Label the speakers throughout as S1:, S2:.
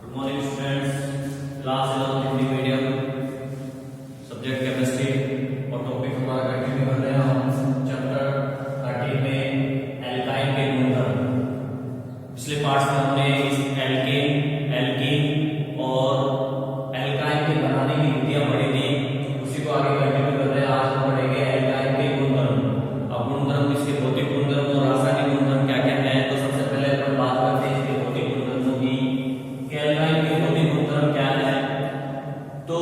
S1: Good morning students, class 11 Hindi medium, subject chemistry और topic हमारा continue कर रहे हैं हम चैप्टर 13 में एल्काइन के गुणधर्म। पिछले पार्ट्स में हमने इस एल्केन, एल्कीन और एल्काइन के बनाने की विधियां पढ़ी थी, उसी को आगे कंटिन्यू कर रहे हैं। आज हम पढ़ेंगे एल्काइन के गुणधर्म। अब गुणधर्म, इसके भौतिक गुणधर्म और रासायनिक गुणधर्म क्या क्या है, तो सबसे पहले अपन बात करते हैं इसके भौतिक गुणधर्मों की। एल्काइन के भौतिक गुणधर्म क्या है? तो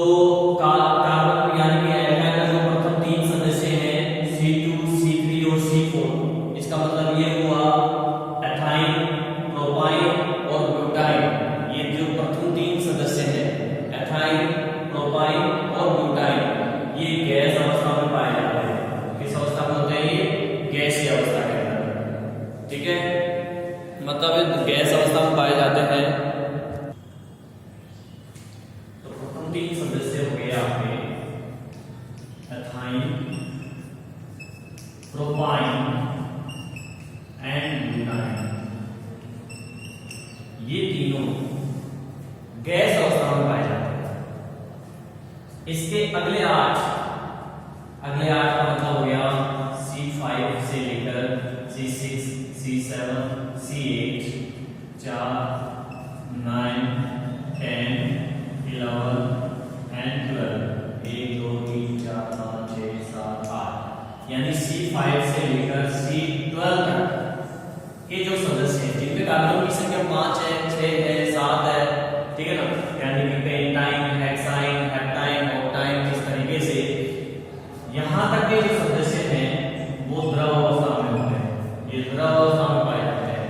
S1: कार्बन यानी कि एल्काइन का जो प्रथम तीन सदस्य हैं C2, C3 और C4, इसका मतलब ये हुआ एथाइन, प्रोपाइन और ब्यूटाइन। ये जो प्रथम तीन सदस्य हैं एथाइन, प्रोपाइन और ब्यूटाइन, ये गैस अवस्था में पाए जाते हैं। किस अवस्था में होते हैं? ये गैसीय अवस्था के अंदर, ठीक है, मतलब गैस अवस्था में पाए जाते हैं। तीन सदस्य हो गए आपके एथाइन, प्रोपाइन एंड ब्यूटाइन। ये तीनों गैस अवस्था में पाए जाते हैं। इसके अगले आठ का मतलब हो गया C5 से लेकर C6, C7, C8, 4, 9, 10, 11 एंड 12, 1, 2, 3, 4, 5, 6, 7, 8, यानी C5 से लेकर C12 तक ये जो सदस्य हैं जिनमें कार्बन की संख्या 5 है, 6 है, 7 है, ठीक है ना, यानी कि पेंटाइन, हेक्साइन, हेप्टाइन, ऑक्टाइन, इस तरीके से यहां तक के जो सदस्य हैं वो द्रव अवस्था में होते हैं। ये द्रव अवस्था में पाए जाते हैं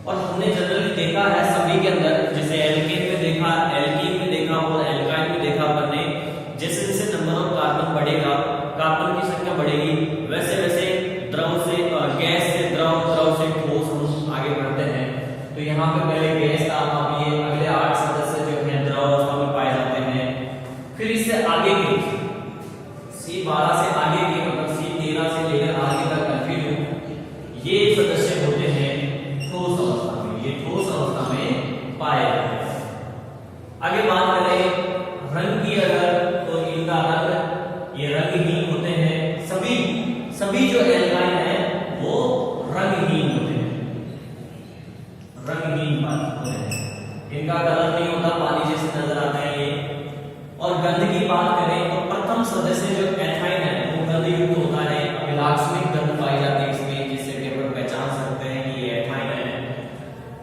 S1: और हमने जनरली देखा है सभी के अंदर, जैसे एल्केन में देखा, एल्कीन में देखा और एल्काइन में देखा अपन ने, जैसे जैसे नंबर ऑफ कार्बन बढ़ेगा, कार्बन की संख्या बढ़ेगी, वैसे वैसे द्रव से गैस से द्रव, द्रव से ठोस हम आगे बढ़ते हैं। तो यहाँ पे पहले गैस था, अब ये अगले 8 सदस्य जो है द्रव अवस्था में पाए जाते हैं। फिर इससे आगे के C12 से आगे के, मतलब C13 से लेकर आगे तक कंटिन्यू, ये सदस्य होते हैं ठोस अवस्था में। ये ठोस अवस्था में पाए जाते हैं। आगे बात करें रंग की अगर, तो इनका रंग, ये रंगहीन होते हैं। सभी जो एल्काइन है वो रंगहीन होते हैं, रंगहीन होते हैं, इनका कलर नहीं होता, पानी जैसे नजर आते हैं ये। और गंध की बात करें तो प्रथम सदस्य जो एथाइन है वो गंधयुक्त होता है, अभिलाक्षणिक गंध पाई जाती है इसमें, जिससे कि अपन पहचान सकते हैं कि ये एथाइन है।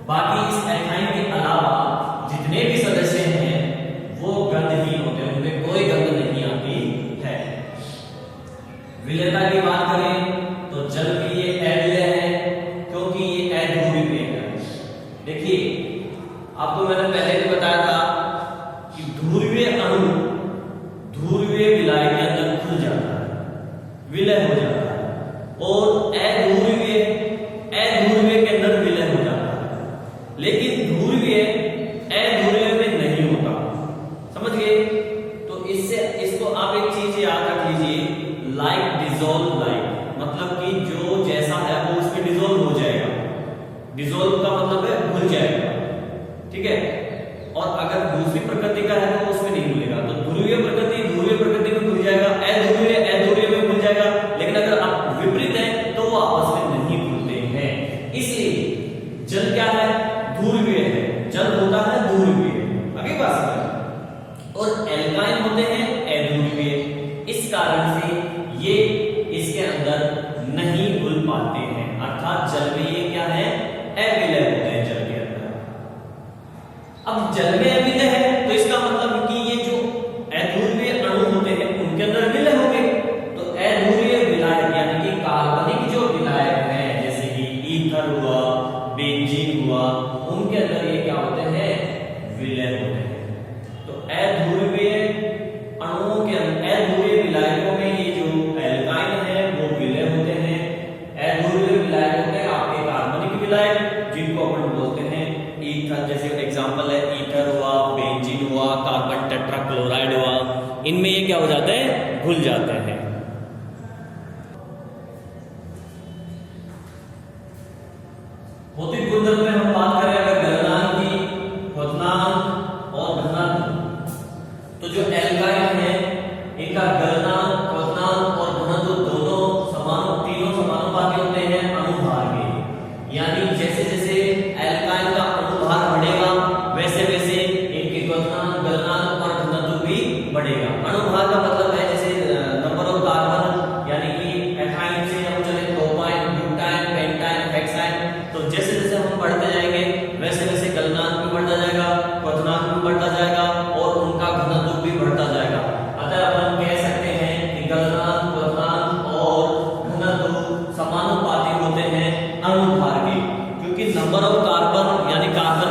S1: बाकी इस एथाइन के अलावा जितने भी सदस्य हैं वो गंधहीन होते हैं, उनमें कोई गंध नहीं आती है। विलेयता की बात करें तो जल के लिए अविलेय है, क्योंकि ये अध्रुवीय है। देखिए आपको मैंने पहले भी बताया था कि ध्रुवीय अणु ध्रुवीय विलाय के अंदर खुल जाता है, विलय हो जाता है, और अध्रुवीय के अंदर विलय हो जाता है, लेकिन ध्रुवीय अध्रुवीय में नहीं होता। समझ गए? तो इसको आप एक चीज याद रख लीजिए, लाइक डिसॉल्व लाइक, मतलब कि जो जैसा है वो उसमें डिसॉल्व हो जाएगा। डिसॉल्व का मतलब है घुल जाएगा, ठीक है। और अगर दूसरी प्रकृति का है तो उसमें नहीं घुलेगा। तो ध्रुवीय प्रकृति में घुल जाएगा, अध्रुवीय में घुल जाएगा, लेकिन अगर आप विपरीत है तो वो आपस में नहीं घुलते हैं। इसलिए जल क्या है? ध्रुवीय है, जल होता है ध्रुवीय। आगे बात करें, और एल्काइन होते हैं अध्रुवीय। इस कारण से ये इसके अंदर नहीं घुल पाते हैं, अर्थात जल में ये क्या है? अविलय होते हैं जल के अंदर। अब जल में अविलय है तो इसका मतलब कि ये जो अध्रुवीय अणु होते हैं उनके अंदर विलय होंगे। तो अध्रुवीय विलायक यानी कि कार्बनिक जो विलायक हैं, जैसे कि ईथर हुआ, बेंजीन हुआ, उनके अंदर ये क्या होते हैं? विलय होते हैं। तो अध्रुवीय अणुओं के अंदर, अध्रुवीय विलायकों में ये जो एल्काइन है वो विलय होते हैं। अध्रुवीय विलायकों में आपके कार्बनिक विलायक, जिनको अपन बोलते हैं ईथर, जैसे एग्जांपल है ईथर हुआ, बेंजीन हुआ, कार्बन टेट्राक्लोराइड हुआ, इनमें ये क्या हो जाते हैं? घुल जाते हैं। भौतिक गुणधर्म में हम बात करें अगर गलनांक की, क्वथनांक,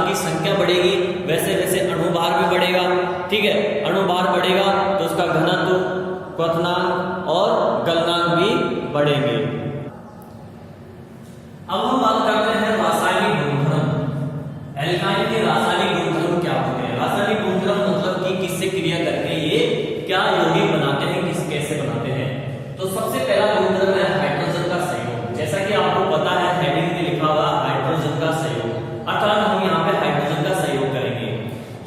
S1: की संख्या बढ़ेगी वैसे वैसे अणुभार भी बढ़ेगा। ठीक है, अणुभार बढ़ेगा तो उसका घनत्व, क्वथनांक और गलनांक भी बढ़ेंगे। अब हम बात करते हैं रासायनिक गुणधर्म। एल्काइन के रासायनिक गुणधर्म क्या होते हैं? रासायनिक गुणधर्म मतलब कि किससे क्रिया करके ये क्या यौगिक बनाते हैं, किस कैसे बनाते हैं। तो सबसे पहला गुणधर्म है हाइड्रोजन का सहयोग। जैसा कि आपको पता है हेडिंग में लिखा हुआ हाइड्रोजन का सहयोग, अर्थात हम यहाँ पे हाइड्रोजन का सहयोग करेंगे।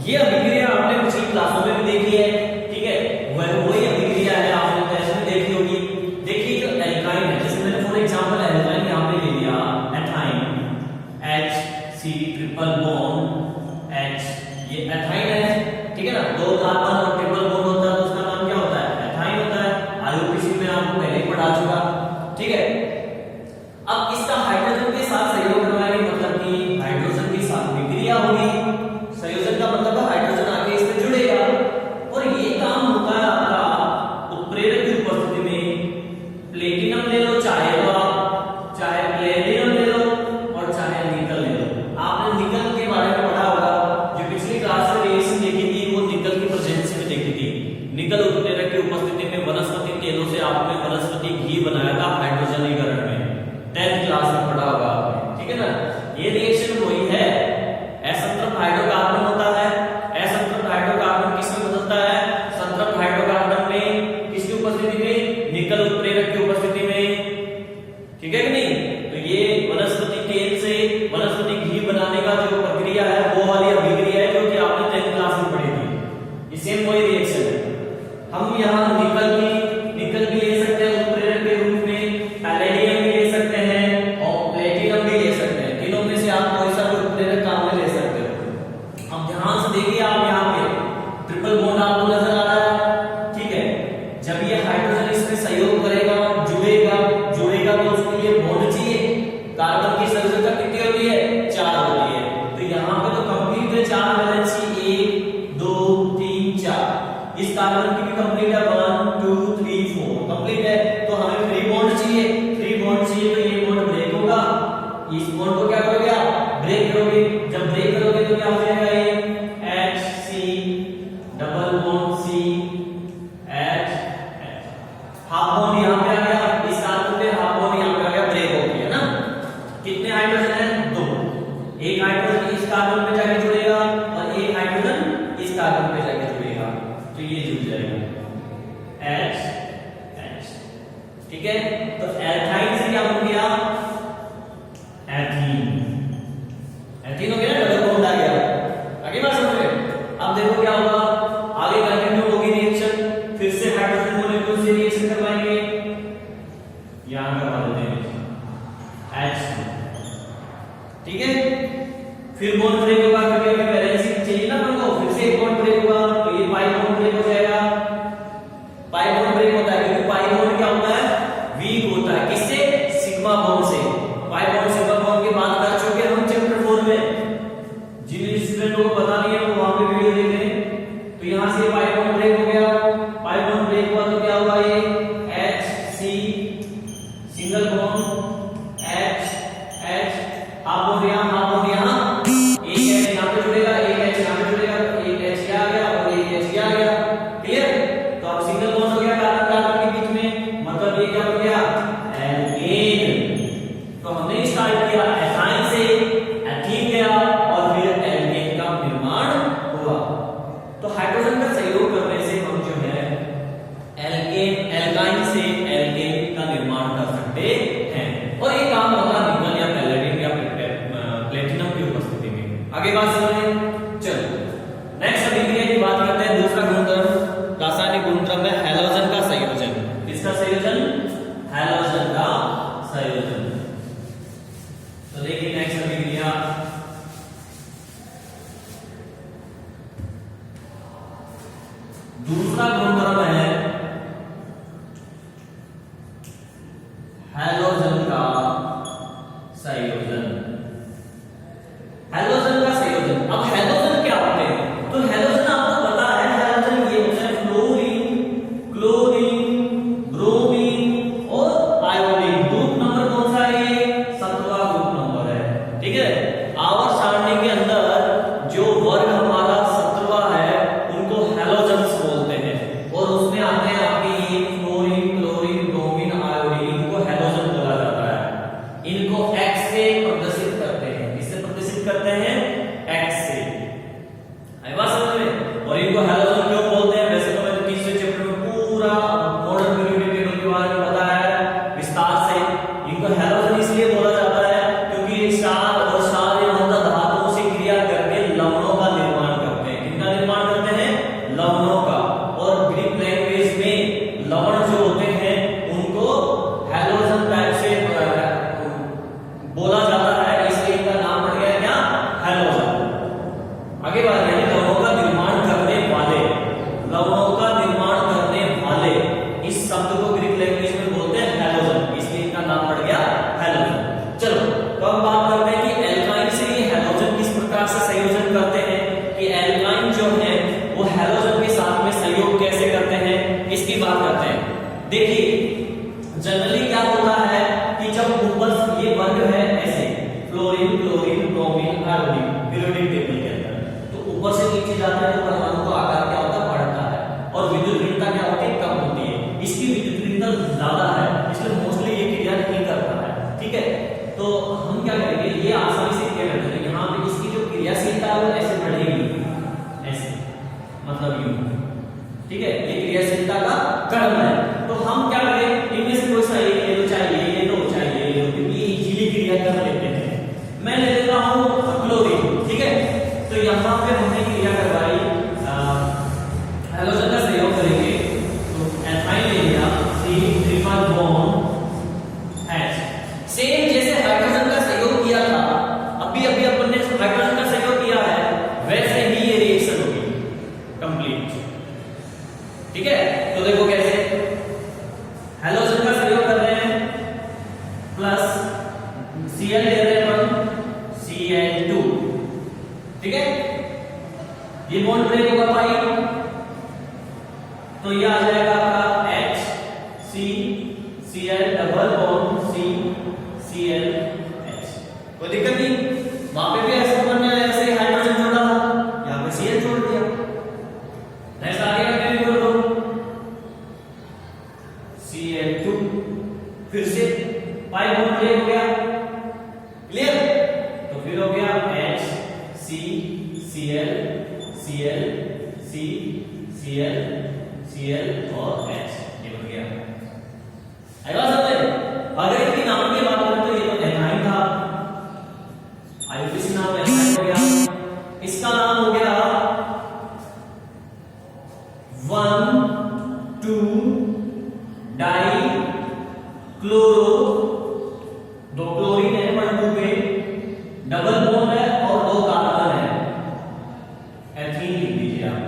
S1: ये अभिक्रिया आपने पिछली क्लासों में भी देखी है। ठीक है, वही अभिक्रिया है, आपने टेस्ट में देखी होगी। देखिए जो एल्काइन है, जैसे मैंने फॉर एग्जांपल एल्काइन यहाँ पे ले लिया ethyne, HC triple bond H, ये एथाइन है। ठीक है ना, दो कार्बन और ट्रिपल बॉन्ड होता है तो उसका नाम क्या होता है? एथाइन होता है। IUPAC में आपको पहले ही पढ़ा चुका। ठीक है, अब इसका हाइड्रोजन के साथ सहयोग करवाएंगे, मतलब कि हाइड्रोजन के साथ विक्रिया होगी। संयोजन का मतलब है हाइड्रोजन आके इसमें जुड़ेगा और ये काम होता है आपका उत्प्रेरक की उपस्थिति में। प्लेटिनम ले लो चाहे तो आप, चाहे प्लेटिनम ले लो और चाहे निकल ले लो। आपने निकल के बारे में पढ़ा होगा, जो पिछली क्लास में रिएक्शन देखी थी वो निकल की प्रेजेंस में देखी थी। निकल उत्प्रेरक की उपस्थिति में वनस्पति तेलों से आपने वनस्पति घी बनाया था हाइड्रोजनीकरण में, 10th क्लास में पढ़ा होगा आपने। ठीक है ना, ये रिएक्शन वही है। असंतृप्त हाइड्रोकार्बन होता है। असंतृप्त हाइड्रोकार्बन किसमें बदलता है? संतृप्त हाइड्रोकार्बन में। किसकी उपस्थिति में? निकल उत्प्रेरक की उपस्थिति में। ठीक है कि नहीं? तो ये वनस्पति तेल से वनस्पति घी बनाने का जो प्रक्रिया है वो वाली अभिक्रिया है जो कि आपने 10th क्लास में पढ़ी थी। ये सेम वही रिएक्शन है। हम यहाँ निकल भी ले सकते हैं उत्प्रेरक के रूप में, पैलेडियम भी ले सकते हैं और प्लेटिनम भी ले सकते हैं। तीनों में से आप कोई सा भी उत्प्रेरक काम में ले सकते हो। अब ध्यान से देखिए, आप यहाँ पे ट्रिपल बॉन्ड आपको नजर आ रहा है। ठीक है, जब ये हाइड्रोजन इसमें सहयोग करेगा, जुड़ेगा तो उसके लिए बॉन्ड चाहिए। कार्बन की संख्या कितनी होती है? 4 होती है। तो यहाँ पे तो कंप्लीट है 4 वैलेंसी, 1 2 3 4। इस कार्बन की भी कंप्लीट है, 1 2 3 4 कंप्लीट है। तो हमें फ्री बॉन्ड चाहिए। फ्री बॉन्ड चाहिए तो ये बॉन्ड ब्रेक होगा। इस बॉन्ड को क्या करोगे आप? ब्रेक करोगे। जब ब्रेक करोगे तो क्या हो जाएगा? ये HC double bond C H, half bond यहाँ पे आ गया। इस कार्बन पे हाफ बॉन्ड यहाँ पे आ गया, ब्रेक हो गया ना। कितने हाइड्रोजन है? 2। एक हाइड्रोजन इस कार्बन पे जाके जुड़ेगा और एक हाइड्रोजन इस कार्बन पे जाके जुड़ेगा, तो ये जुड़ जाएगा H। ठीक है, तो एल्काइन से क्या बन गया? एथीन। एथीन हो गया, डबल बॉन्ड आ गया। आगे बात समझ रहे? अब देखो क्या होगा, आगे कंटिन्यू होगी रिएक्शन। फिर से हाइड्रोजन मॉलिक्यूल से रिएक्शन करवाएंगे, यहां करवा देते हैं H। ठीक है, फिर बॉन्ड ब्रेक होगा क्योंकि हमें बैलेंसिंग चाहिए ना हमको। फिर से एक बॉन्ड ब्रेक होगा तो ये पाई बॉन्ड ब्रेक हो जाएगा। पाई बॉन्ड ब्रेक होता है क्योंकि पाई बॉन्ड क्या होता है? वीक होता है। किससे? सिग्मा बॉन्ड से। पाई बॉन्ड सिग्मा बॉन्ड की बात कर चुके हम चैप्टर 4 में। जिन स्टूडेंटों को पता नहीं है वो वहां पे वीडियो देख लें। तो यहां से पाई बॉन्ड ब्रेक हो गया। पाई बॉन्ड ब्रेक हुआ तो क्या हुआ? ये HC single bond H half bond यहां, हाफ बॉन्ड यहां, एक H यहां पे जुड़ेगा, एक H यहां पे जुड़ेगा, एक H आ गया और एक H आ गया। क्लियर? तो अब सिंगल बॉन्ड हो गया कार्बन कार्बन के बीच में, मतलब ये क्या हो गया? एल्केन। तो हमने स्टार्ट किया एथाइन से, एथीन गया और फिर एल्केन का निर्माण हुआ। तो हाइड्रोजन का सहयोग करने से हम जो है एल्काइन से एल्केन का निर्माण कर सकते हैं। और ये काम होता है निकल या पैलेडियम या प्लेटिनम की उपस्थिति में। आगे बात समझें। चलो नेक्स्ट अभिक्रिया की बात करते हैं। दूसरा गुणधर्म, रासायनिक गुणधर्म है हैलोजन का संयोजन। किसका संयोजन? हैलोजन का संयोजन। तो देखिए नेक्स्ट अभिक्रिया, दूसरा गुणधर्म है हैलोजन का संयोजन। हैलोजन का संयोजन, अब हैलोजन क्या होते हैं? तो हैलोजन आपको पता है, हैलोजन ये होता है फ्लोरीन, क्लोरीन, ब्रोमीन और आयोडीन। ग्रुप नंबर कौन सा है? ये 7वां ग्रुप नंबर है। ठीक है, आवर्त सारणी के अंदर रिवीजन करते हैं कि एल्काइन जो है वो हैलोजन के साथ में सहयोग कैसे करते हैं, इसकी बात करते हैं। देखिए जनरली क्या होता है कि जब ऊपर ये वर्ग है ऐसे fluorine, chlorine, bromine, iodine periodic table के अंदर, तो ऊपर से नीचे जाता है तो परमाणु का आकार क्या होता है, बढ़ता है, और विद्युत ऋणता क्या होती है, कम होती है। इसकी विद्युत ऋणता ज्यादा है, इसलिए मोस्टली ये क्रिया नहीं करता है। ठीक है, तो हम क्या करेंगे, ये आसानी से क्रिया करते हैं। यहाँ पे इसकी जो क्रियाशीलता है वो ऐसे बढ़ेगी, ऐसे मतलब यूं। ठीक है, ये क्रियाशीलता का क्रम है। तो हम क्या करें, इनमें से कोई सा एक ले लो, चाहिए ये लो, चाहिए ये लो, क्योंकि ये इजीली क्रिया कर लेते हैं। मैं ले लेता हूँ क्लोरीन। ठीक है, तो यहाँ पे हमने क्रिया करवाई, हैलोजन का सहयोग करेंगे, तो एथाइन ले लिया, C triple bond H। Same जैसे हाइड्रोजन का सहयोग किया था, अभी अपन ने हाइड्रोजन का सहयोग किया है, वैसे ही ये रिएक्शन होगी कंप्लीट। ठीक है, तो देखो कैसे हैलोजन का सहयोग कर रहे हैं, प्लस Cl ले रहे हैं अपन, Cl2। ठीक है, ये बॉन्ड ब्रेक होगा पाई, तो ये आ जाएगा आपका H C Cl double bond C Cl H। कोई दिक्कत नहीं, वहां पे भी ऐसे अपन ने ऐसे हाइड्रोजन जोड़ा था, यहाँ पे Cl जोड़ दिया। नेक्स्ट आगे का क्या जोड़ दो, Cl2, फिर से पाई बॉन्ड ब्रेक हो गया, क्लियर। तो फिर हो गया H C Cl Cl C Cl Cl और H, ये बन गया। आएगा समझ? अगर इसके नाम की बात करें तो ये तो एथाइन था, आईयूपीएसी नाम एथाइन हो गया। इसका नाम हो गया 1,2 डाई क्लोरो, दो क्लोरीन है 1,2 पे, डबल बॉन्ड है और 2 कार्बन है, एथीन लिख दीजिए आप,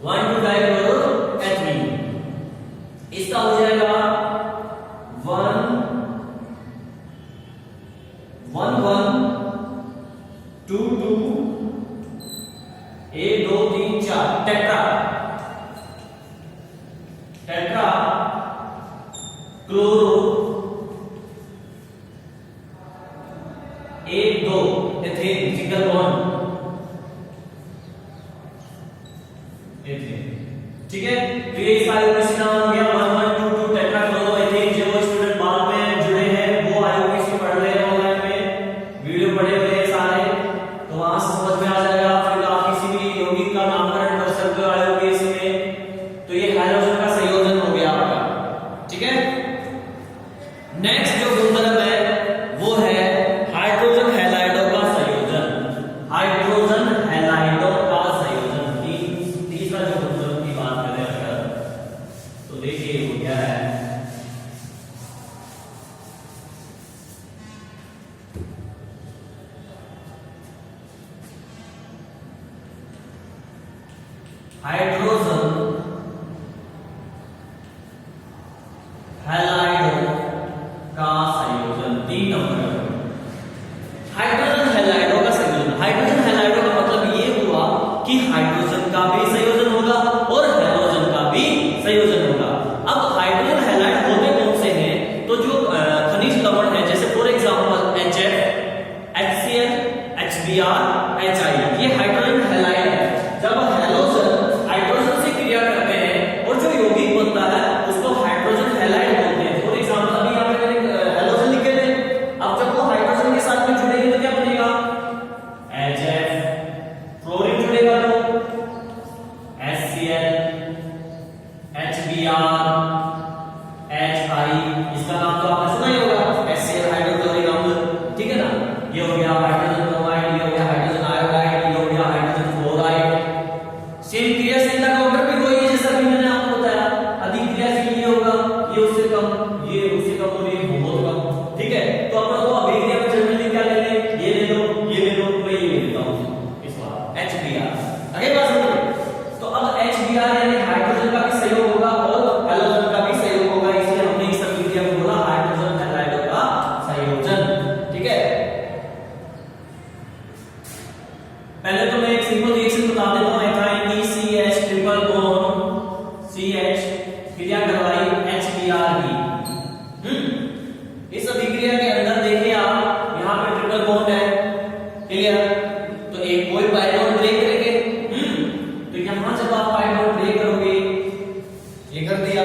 S1: 1,2 डाई क्लोरो एथीन। इसका हो जाएगा 1 1 1 2 2 1 2 3 4 tetra, tetra chloro 1 2 ethane, single bond ethane. ठीक है, तो ये इसका आईयूपीएसी नाम हो गया 1122 टेट्रा क्लोरो एथेन। जो स्टूडेंट बाद में जुड़े हैं वो आईयूपीएसी पढ़ रहे हैं ऑनलाइन में, वीडियो पढ़े हुए हैं सारे, तो वहां से समझ में आ जाएगा। फिर आप किसी भी यौगिक का नामकरण कर सकते हो आईयूपीएसी में। तो ये हाइड्रोजन का संयोजन हो गया आपका। ठीक है, नेक्स्ट जो गुणधर्म है वो है हाइड्रोजन हैलाइडों का संयोजन। हाइड्रोजन हैलाइडों का संयोजन, तीसरा जो गुणधर्म की बात करें अगर, तो देखिए वो क्या है, हाइड्रोजन हैलाइडों का संयोजन। 3 नंबर हाइड्रोजन हैलाइडों का संयोजन। हाइड्रोजन हैलाइडों का मतलब ये हुआ कि हाइड्रोजन का भी संयोजन होगा और हैलोजन का भी संयोजन होगा। अब हाइड्रोजन हैलाइड होते कौन से हैं, तो जो खनिज लवण है, जैसे for example HF, HCl, HBr, HI, ये हाइड्रोजन हैलाइड है। जब हैलोजन हाइड्रोजन से क्रिया करते हैं और जो यौगिक बनता है उसको हाइड्रोजन हैलाइड बोलते हैं। फॉर एग्जांपल अभी यहाँ पे मैंने हैलोजन लिखे थे, अब जब वो हाइड्रोजन के साथ में जुड़ेंगे तो क्या बनेगा, HF, फ्लोरीन जुड़ेगा तो HCl, HBr, HI, इसका नाम तो आपने सुना ही होगा, HCl हाइड्रोक्लोरिक अम्ल। ठीक है ना, ये हो गया हाइड्रोजन ब्रोमाइड, ये हो गया हाइड्रोजन आयोडाइड, ये हो गया हाइड्रोजन फ्लोराइड। सेम क्रियाशीलता का ऑर्डर भी वही है जैसा भी मैंने आपको बताया, अधिक क्रियाशील ये होगा, ये उससे कम, ये उससे कम और ये बहुत कम। ठीक है, तो अपन को अभिक्रिया में जनरली क्या ले लें, ये ले लो, ये ले लो, मैं ये ले लेता हूं इस बार HBr। आगे बात समझिए, तो अब HBr यानी हाइड्रोजन का भी सहयोग होगा और हैलोजन का भी सहयोग होगा, इसलिए हमने इस अभिक्रिया को बोला हाइड्रोजन हैलाइडों का संयोजन। ठीक है, पहले तो मैं एक सिंपल रिएक्शन बता देता हूं, एथाइन की CH ट्रिपल बॉन्ड CH क्रिया करवाई HBr की। इस अभिक्रिया के अंदर देखिए आप, यहां पे ट्रिपल बॉन्ड है, क्लियर? तो एक कोई पाई बॉन्ड ब्रेक करेंगे। तो यहां जब आप पाई बॉन्ड ब्रेक करोगे, ये कर दिया,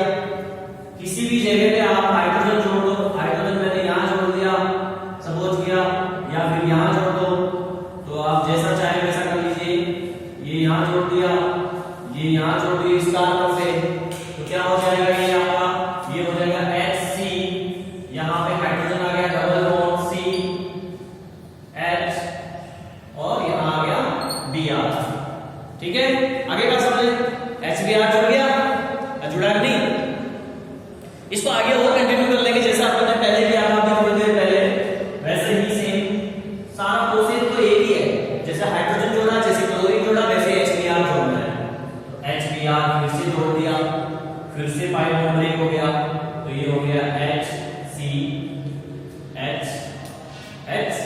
S1: किसी भी जगह पे आप हाइड्रोजन जोड़ दो, हाइड्रोजन मैंने यहां जोड़ दिया, सपोज किया, या फिर यहां जोड़ दो, तो आप जैसा चाहे वैसा कर लीजिए। ये यहां जोड़ दिया, ये यहां जोड़ दिया इस कार्बन से, तो क्या हो जाएगा ये आपका, ये हो जाएगा HC, यहां पे हाइड्रोजन आ गया डबल बॉन्ड C H, और यहां आ गया Br। ठीक है, आगे क्या समझे? HBr जुड़ गया, जुड़ा नहीं? इसको आगे और कंटिन्यू कर लेंगे, जैसा आपने पहले किया था अभी थोड़ी देर पहले, वैसे ही सेम सारा प्रोसेस तो एक ही है। जैसे हाइड्रोजन जोड़ा, जैसे क्लोरीन जोड़ा, वैसे HBr जोड़ना है। HBr फिर से जोड़ दिया, फिर से पाई बॉन्ड ब्रेक हो गया, तो ये हो गया HC H H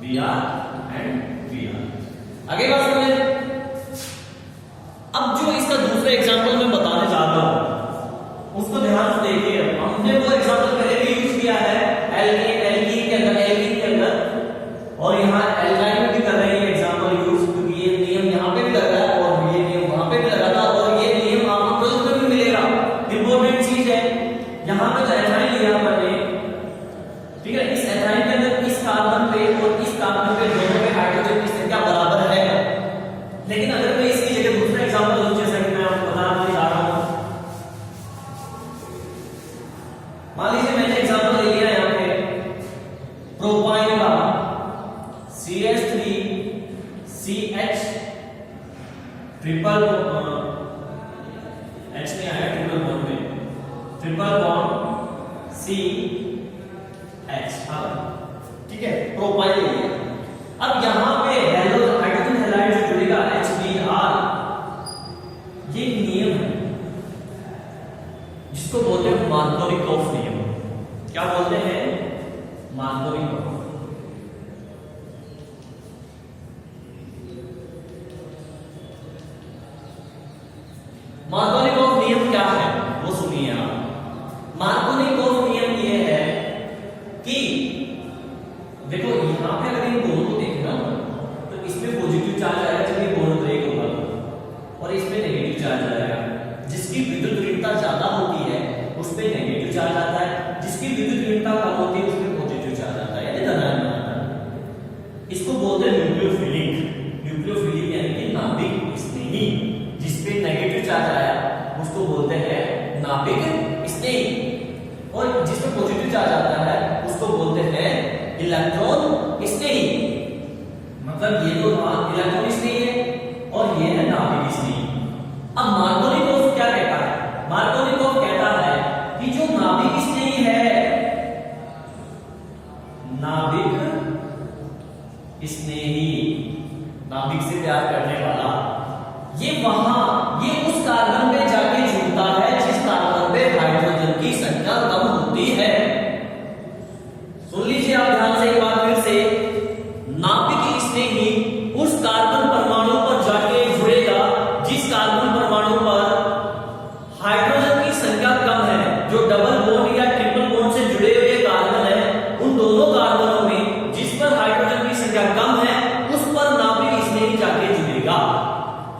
S1: Br and Br। आगे बात समझे? अब जो इसका दूसरा एग्जांपल मैं बताने जा रहा हूं, उसको ध्यान से देखिए। हमने वो एग्जांपल पहले भी यूज किया है एल्कीन के अंदर, और यहाँ एल्काइन में भी कर रहे हैं ये एग्जांपल यूज, क्योंकि ये नियम यहाँ पे भी लग रहा है और ये नियम वहां पे भी लगा था, और ये नियम आपको 12th में भी मिलेगा। इंपॉर्टेंट चीज है, यहाँ पे तो एथाइन लिया हमने, ठीक है? इस एथाइन के अंदर इस कार्बन पे और इस कार्बन पे दोनों पे हाइड्रोजन की संख्या बराबर है। लेकिन अगर मैं इसकी जगह दूसरा एग्जांपल लूं, जैसा कि मैं आपको बताने जा रहा हूं, मान लीजिए मैंने एग्जांपल ले लिया यहां पे प्रोपाइन का CH3CH ट्रिपल H नहीं आया ट्रिपल बॉन्ड में, ट्रिपल बॉन्ड CH, हाँ ठीक है, प्रोपाइन ले लिया। अब यहां पे हाइड्रोजन हैलाइड जो जुड़ेगा HBr, ये नियम है जिसको बोलते हैं मार्कोनिकोव नियम। क्या बोलते हैं? मार्कोनिकोव। मार्कोनिकोव नियम क्या है वो सुनिए आप। मार्कोनिकोव नियम ये है कि देखो यहां पे अगर इन दोनों को देखना तो इसमें पॉजिटिव चार्ज आएगा जब ये बॉन्ड ब्रेक होगा, और इसमें नेगेटिव चार्ज आएगा। जिसकी विद्युत ऋणता ज्यादा होती है उस पे नेगेटिव चार्ज आता है, जिसकी विद्युत ऋणता कम होती है उस पे पॉजिटिव चार्ज आता है, यानी धनात्मक आता है। इसको बोलते हैं न्यूक्लियोफिलिक। न्यूक्लियोफिलिक यानी कि नाभिक स्नेही। जिस पे नेगेटिव चार्ज आया उसको बोलते हैं नाभिक स्नेही, और जिस पे पॉजिटिव चार्ज आता है उसको बोलते हैं इलेक्ट्रॉन स्नेही। मतलब ये तो इलेक्ट्रॉन स्नेही है और ये है नाभिक स्नेही। अब मार्कोनिकोव क्या कहता है? मार्कोनिकोव कहता है कि जो नाभिक स्नेही है, नाभिक स्नेही, नाभिक से प्यार करने वाला, ये उस कार्बन पे जाके जुड़ता है जिस कार्बन पे हाइड्रोजन की संख्या कम होती है। सुन लीजिए आप ध्यान से एक बार फिर से, नाभिक स्नेही उस कार्बन परमाणु पर जाके जुड़ेगा जिस कार्बन परमाणु पर हाइड्रोजन की संख्या कम है। जो डबल बॉन्ड या ट्रिपल बॉन्ड से जुड़े हुए कार्बन है, उन दोनों कार्बनों में जिस पर हाइड्रोजन की संख्या कम है उस पर नाभिक स्नेही जाके जुड़ेगा।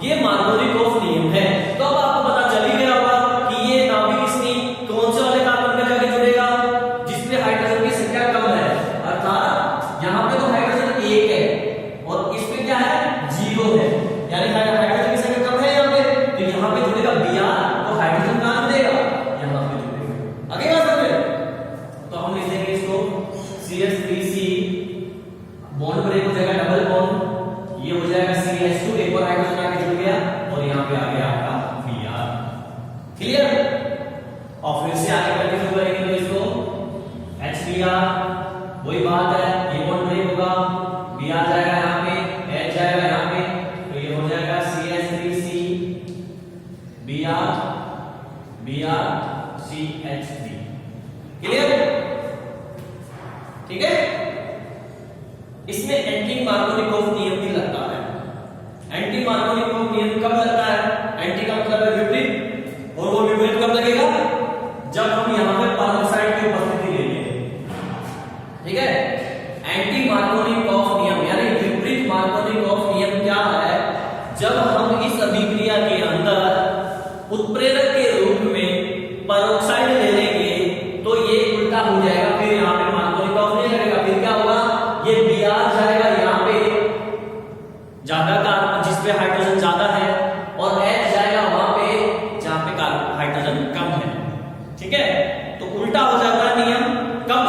S1: ये मार्कोनिकोव नियम है। तो अब आपको पता चल ही गया होगा कि ये नाभिक स्नेही कौन से वाले कार्बन पे जाके जुड़ेगा? जिस पे हाइड्रोजन की संख्या कम है, अर्थात यहां पे तो हाइड्रोजन 1 है और इस पे क्या है? 0 है, यानी हाइड्रोजन की संख्या कम है यहां पे, तो यहां पे जुड़ेगा Br, तो हाइड्रोजन कहां जुड़ेगा? यहां पे जुड़ेगा। आगे बात समझे? तो हम लिख देंगे इसको CH3C, बॉन्ड ब्रेक हो जाएगा डबल बॉन्ड, ये हो जाएगा CH2, एक और हाइड्रोजन आके जुड़ गया और यहां पे आ गया आपका Br। क्लियर? और फिर से आगे कंटिन्यू करेंगे तो इसको HBr, वही बात है, ये बॉन्ड ब्रेक होगा, Br जाएगा यहां पे, H जाएगा यहां पे, तो ये हो जाएगा CH3C Br CH3। क्लियर? ठीक है? इसमें एंटी मार्कोनिकोव नियम भी लगता है। एंटी मार्कोनिकोव नियम कब लगता है? एंटी का मतलब है विपरीत, और वो विपरीत कब लगेगा? जब हम यहां पे पेरोक्साइड की उपस्थिति लेंगे। ठीक है, एंटी मार्कोनिकोव नियम यानी विपरीत मार्कोनिकोव नियम क्या है? जब हम इस अभिक्रिया के अंदर उत्प्रेरक के रूप में पेरोक्साइड ले लेंगे तो ये उल्टा हो जाएगा, फिर यहाँ पे मार्कोनिकोव नहीं लगेगा। फिर क्या होगा? ये Br जाएगा यहाँ पे ज्यादा का, जिसपे हाइड्रोजन ज्यादा है, और H जाएगा वहां पे जहां पे हाइड्रोजन कम है। ठीक है, तो उल्टा हो जाता है नियम कब?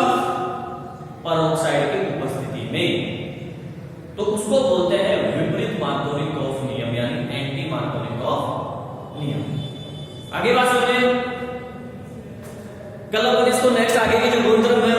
S1: पेरोक्साइड की उपस्थिति में। तो उसको बोलते हैं विपरीत मार्कोनिकोव नियम यानी एंटी मार्कोनिकोव नियम। आगे बात समझे। कल अपन इसको नेक्स्ट आगे के जो गुणधर्म है